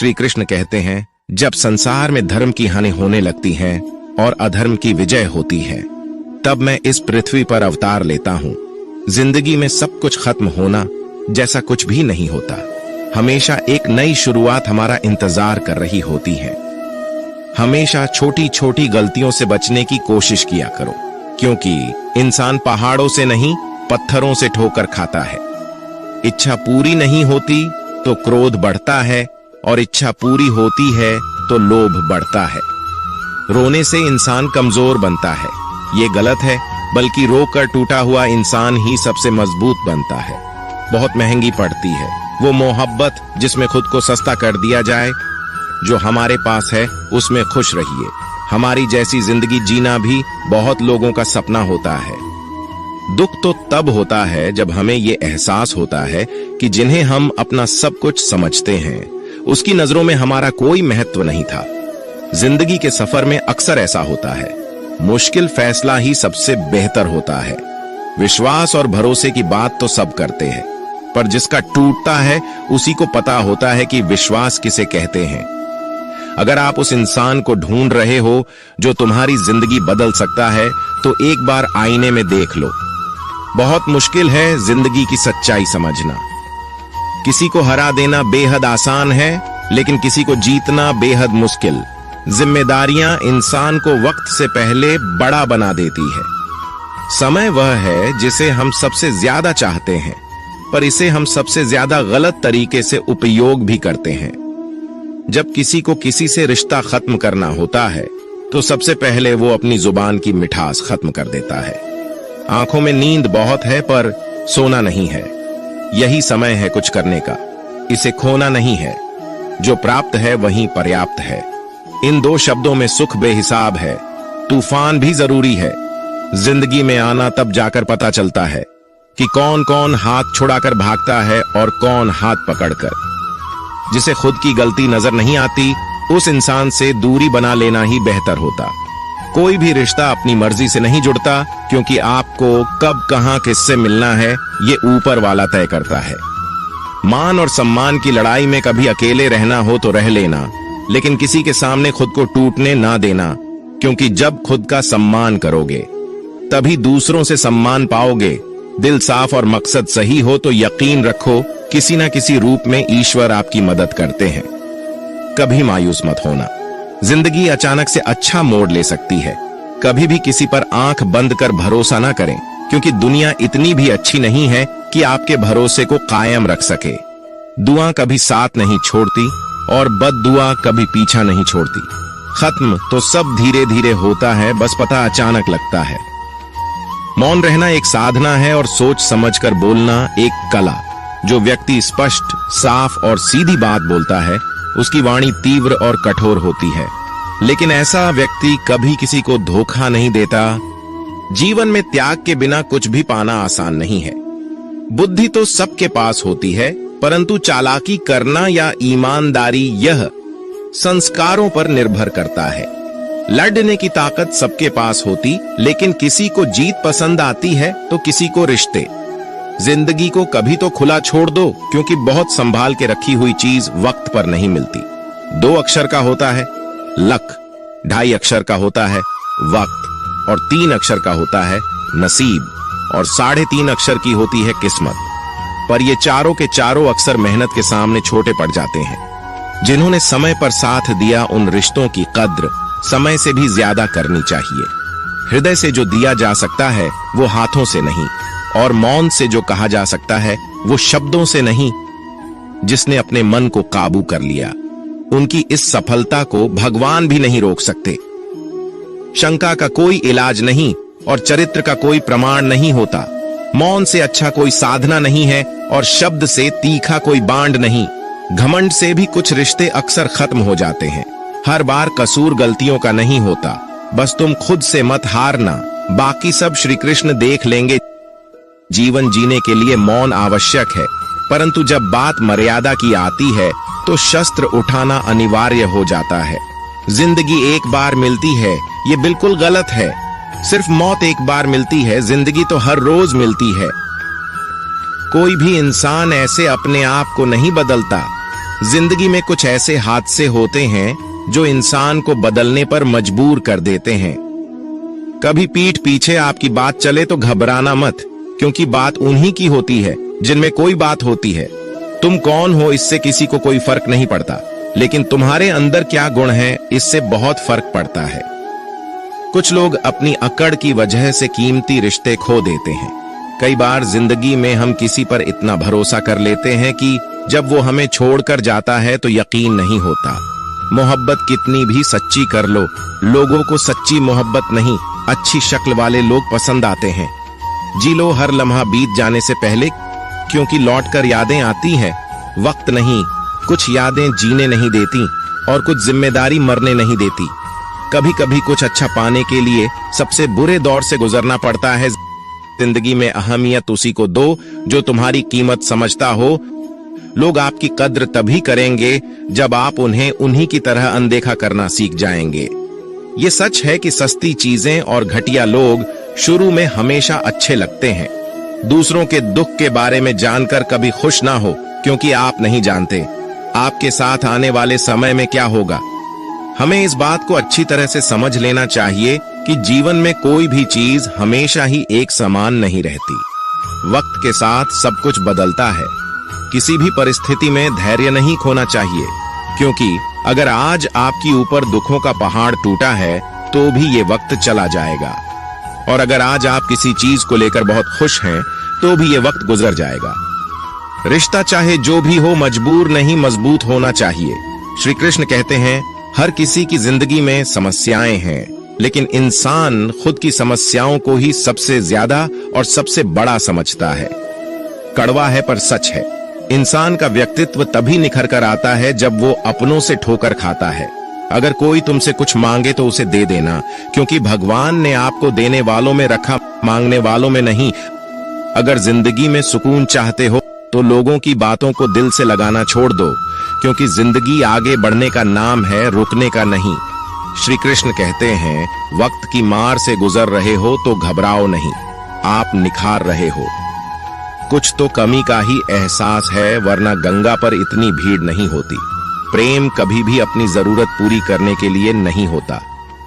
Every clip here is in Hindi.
श्री कृष्ण कहते हैं, जब संसार में धर्म की हानि होने लगती है और अधर्म की विजय होती है, तब मैं इस पृथ्वी पर अवतार लेता हूँ। जिंदगी में सब कुछ खत्म होना जैसा कुछ भी नहीं होता। हमेशा एक नई शुरुआत हमारा इंतजार कर रही होती है। हमेशा छोटी छोटी गलतियों से बचने की कोशिश किया करो, क्योंकि इंसान पहाड़ों से नहीं पत्थरों से ठोकर खाता है। इच्छा पूरी नहीं होती तो क्रोध बढ़ता है, और इच्छा पूरी होती है तो लोभ बढ़ता है। रोने से इंसान कमजोर बनता है, ये गलत है, बल्कि रोकर टूटा हुआ इंसान ही सबसे मजबूत बनता है। बहुत महंगी पड़ती है वो मोहब्बत जिसमें खुद को सस्ता कर दिया जाए। जो हमारे पास है उसमें खुश रहिए। हमारी जैसी जिंदगी जीना भी बहुत लोगों का सपना होता है। दुख तो तब होता है जब हमें ये एहसास होता है कि जिन्हें हम अपना सब कुछ समझते हैं, उसकी नजरों में हमारा कोई महत्व नहीं था। जिंदगी के सफर में अक्सर ऐसा होता है, मुश्किल फैसला ही सबसे बेहतर होता है। विश्वास और भरोसे की बात तो सब करते हैं, पर जिसका टूटता है उसी को पता होता है कि विश्वास किसे कहते हैं। अगर आप उस इंसान को ढूंढ रहे हो जो तुम्हारी जिंदगी बदल सकता है, तो एक बार आईने में देख लो। बहुत मुश्किल है जिंदगी की सच्चाई समझना। किसी को हरा देना बेहद आसान है, लेकिन किसी को जीतना बेहद मुश्किल। जिम्मेदारियां इंसान को वक्त से पहले बड़ा बना देती है। समय वह है जिसे हम सबसे ज्यादा चाहते हैं, पर इसे हम सबसे ज्यादा गलत तरीके से उपयोग भी करते हैं। जब किसी को किसी से रिश्ता खत्म करना होता है, तो सबसे पहले वो अपनी जुबान की मिठास खत्म कर देता है। आंखों में नींद बहुत है, पर सोना नहीं है। यही समय है कुछ करने का, इसे खोना नहीं है। जो प्राप्त है वही पर्याप्त है। इन दो शब्दों में सुख बेहिसाब है। तूफान भी जरूरी है। जिंदगी में आना तब जाकर पता चलता है कि कौन कौन हाथ छुड़ाकर भागता है और कौन हाथ पकड़कर। जिसे खुद की गलती नजर नहीं आती, उस इंसान से दूरी बना लेना ही बेहतर होता। कोई भी रिश्ता अपनी मर्जी से नहीं जुड़ता, क्योंकि आपको कब कहां किससे मिलना है ये ऊपर वाला तय करता है। मान और सम्मान की लड़ाई में कभी अकेले रहना हो तो रह लेना, लेकिन किसी के सामने खुद को टूटने ना देना, क्योंकि जब खुद का सम्मान करोगे तभी दूसरों से सम्मान पाओगे। दिल साफ और मकसद सही हो तो यकीन रखो किसी ना किसी रूप में ईश्वर आपकी मदद करते हैं। कभी मायूस मत होना। जिंदगी अचानक से अच्छा मोड़ ले सकती है। कभी भी किसी पर आंख बंद कर भरोसा ना करें, क्योंकि दुनिया इतनी भी अच्छी नहीं है कि आपके भरोसे को कायम रख सके। दुआ कभी साथ नहीं छोड़ती और बद्दुआ कभी पीछा नहीं छोड़ती। खत्म तो सब धीरे धीरे होता है, बस पता अचानक लगता है। मौन रहना एक साधना है और सोच समझकर बोलना एक कला। जो व्यक्ति स्पष्ट, साफ और सीधी बात बोलता है, उसकी वाणी तीव्र और कठोर होती है, लेकिन ऐसा व्यक्ति कभी किसी को धोखा नहीं देता। जीवन में त्याग के बिना कुछ भी पाना आसान नहीं है। बुद्धि तो सबके पास होती है, परंतु चालाकी करना या ईमानदारी यह संस्कारों पर निर्भर करता है। लड़ने की ताकत सबके पास होती, लेकिन किसी को जीत पसंद आती है तो किसी को रिश्ते। जिंदगी को कभी तो खुला छोड़ दो, क्योंकि बहुत संभाल के रखी हुई चीज वक्त पर नहीं मिलती। 2 अक्षर का होता है लक, 2.5 अक्षर का होता है वक्त, और 3 अक्षर का होता है नसीब, और 3.5 अक्षर की होती है किस्मत। पर ये चारों के चारों अक्सर मेहनत के सामने छोटे पड़ जाते हैं। जिन्होंने समय पर साथ दिया, उन रिश्तों की कद्र समय से भी ज्यादा करनी चाहिए। हृदय से जो दिया जा सकता है वो हाथों से नहीं, और मौन से जो कहा जा सकता है वो शब्दों से नहीं। जिसने अपने मन को काबू कर लिया, उनकी इस सफलता को भगवान भी नहीं रोक सकते। शंका का कोई इलाज नहीं और चरित्र का कोई प्रमाण नहीं होता। मौन से अच्छा कोई साधना नहीं है और शब्द से तीखा कोई बांड नहीं। घमंड से भी कुछ रिश्ते अक्सर खत्म हो जाते हैं। हर बार कसूर गलतियों का नहीं होता, बस तुम खुद से मत हारना, बाकी सब श्री कृष्ण देख लेंगे। जीवन जीने के लिए मौन आवश्यक है, परंतु जब बात मर्यादा की आती है तो शस्त्र उठाना अनिवार्य हो जाता है। जिंदगी एक बार मिलती है, ये बिल्कुल गलत है। सिर्फ मौत एक बार मिलती है, जिंदगी तो हर रोज मिलती है। कोई भी इंसान ऐसे अपने आप को नहीं बदलता। जिंदगी में कुछ ऐसे हादसे होते हैं जो इंसान को बदलने पर मजबूर कर देते हैं। कभी पीठ पीछे आपकी बात चले तो घबराना मत, क्योंकि बात उन्हीं की होती है जिनमें कोई बात होती है। तुम कौन हो इससे किसी को कोई फर्क नहीं पड़ता, लेकिन तुम्हारे अंदर क्या गुण है इससे बहुत फर्क पड़ता है। कुछ लोग अपनी अकड़ की वजह से कीमती रिश्ते खो देते हैं। कई बार जिंदगी में हम किसी पर इतना भरोसा कर लेते हैं कि जब वो हमें छोड़कर जाता है तो यकीन नहीं होता। मोहब्बत कितनी भी सच्ची कर लो, लोगों को सच्ची मोहब्बत नहीं, अच्छी शक्ल वाले लोग पसंद आते हैं। जी लो हर लम्हा बीत जाने से पहले, क्योंकि लौटकर यादें आती हैं, वक्त नहीं। कुछ यादें जीने नहीं देती और कुछ जिम्मेदारी मरने नहीं देती। कभी कभी कुछ अच्छा पाने के लिए सबसे बुरे दौर से गुजरना पड़ता है। जिंदगी में अहमियत उसी को दो जो तुम्हारी कीमत समझता हो। लोग आपकी कद्र तभी करेंगे जब आप उन्हें उन्हीं की तरह अनदेखा करना सीख जाएंगे। ये सच है कि सस्ती चीजें और घटिया लोग शुरू में हमेशा अच्छे लगते हैं। दूसरों के दुख के बारे में जानकर कभी खुश ना हो, क्योंकि आप नहीं जानते आपके साथ आने वाले समय में क्या होगा। हमें इस बात को अच्छी तरह से समझ लेना चाहिए कि जीवन में कोई भी चीज हमेशा ही एक समान नहीं रहती। वक्त के साथ सब कुछ बदलता है। किसी भी परिस्थिति में धैर्य नहीं खोना चाहिए, क्योंकि अगर आज आपके ऊपर दुखों का पहाड़ टूटा है तो भी ये वक्त चला जाएगा, और अगर आज आप किसी चीज को लेकर बहुत खुश हैं तो भी ये वक्त गुजर जाएगा। रिश्ता चाहे जो भी हो मजबूर नहीं मजबूत होना चाहिए। श्री कृष्ण कहते हैं हर किसी की जिंदगी में समस्याएं हैं, लेकिन इंसान खुद की समस्याओं को ही सबसे ज्यादा और सबसे बड़ा समझता है। कड़वा है पर सच है। इंसान का व्यक्तित्व तभी निखर कर आता है जब वो अपनों से ठोकर खाता है। अगर कोई तुमसे कुछ मांगे तो उसे दे देना, क्योंकि भगवान ने आपको देने वालों में रखा, मांगने वालों में नहीं। अगर जिंदगी में सुकून चाहते हो तो लोगों की बातों को दिल से लगाना छोड़ दो, क्योंकि जिंदगी आगे बढ़ने का नाम है, रुकने का नहीं। श्री कृष्ण कहते हैं वक्त की मार से गुजर रहे हो तो घबराओ नहीं, आप निखार रहे हो। कुछ तो कमी का ही एहसास है, वरना गंगा पर इतनी भीड़ नहीं होती। प्रेम कभी भी अपनी जरूरत पूरी करने के लिए नहीं होता।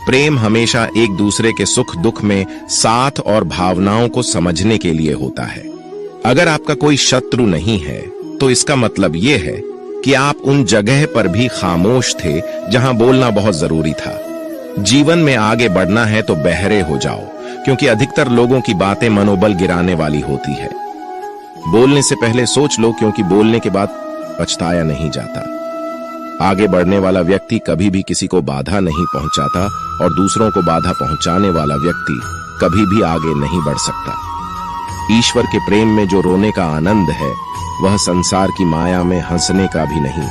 प्रेम हमेशा एक दूसरे के सुख दुख में साथ और भावनाओं को समझने के लिए होता है। अगर आपका कोई शत्रु नहीं है तो इसका मतलब यह है कि आप उन जगह पर भी खामोश थे जहां बोलना बहुत जरूरी था। जीवन में आगे बढ़ना है तो बहरे हो जाओ, क्योंकि अधिकतर लोगों की बातें मनोबल गिराने वाली होती है। बोलने से पहले सोच लो, क्योंकि बोलने के बाद पछताया नहीं जाता। आगे बढ़ने वाला व्यक्ति कभी भी किसी को बाधा नहीं पहुंचाता, और दूसरों को बाधा पहुंचाने वाला व्यक्ति कभी भी आगे नहीं बढ़ सकता। ईश्वर के प्रेम में जो रोने का आनंद है, वह संसार की माया में हंसने का भी नहीं।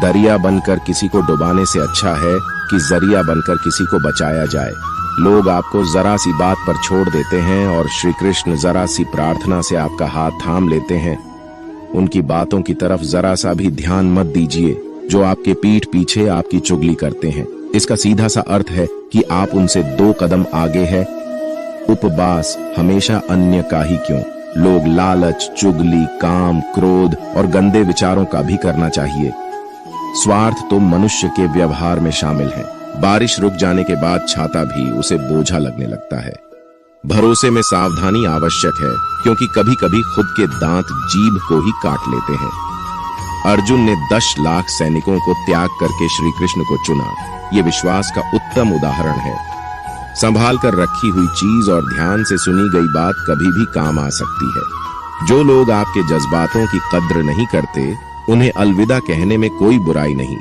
दरिया बनकर किसी को डुबाने से अच्छा है कि जरिया बनकर किसी को बचाया जाए। लोग आपको जरा सी बात पर छोड़ देते हैं, और श्री कृष्ण जरा सी प्रार्थना से आपका हाथ थाम लेते हैं। उनकी बातों की तरफ जरा सा भी ध्यान मत दीजिए जो आपके पीठ पीछे आपकी चुगली करते हैं। इसका सीधा सा अर्थ है कि आप उनसे 2 कदम आगे है। उपवास हमेशा अन्य का ही क्यों, लोग लालच, चुगली, काम, क्रोध और गंदे विचारों का भी करना चाहिए। स्वार्थ तो मनुष्य के व्यवहार में शामिल है। बारिश रुक जाने के बाद छाता भी उसे बोझा लगने लगता है। भरोसे में सावधानी आवश्यक है, क्योंकि कभी कभी खुद के दांत जीभ को ही काट लेते हैं। अर्जुन ने 10 लाख सैनिकों को त्याग करके श्री कृष्ण को चुना। ये विश्वास का उत्तम उदाहरण है। संभाल कर रखी हुई चीज और ध्यान से सुनी गई बात कभी भी काम आ सकती है। जो लोग आपके जज्बातों की कद्र नहीं करते, उन्हें अलविदा कहने में कोई बुराई नहीं।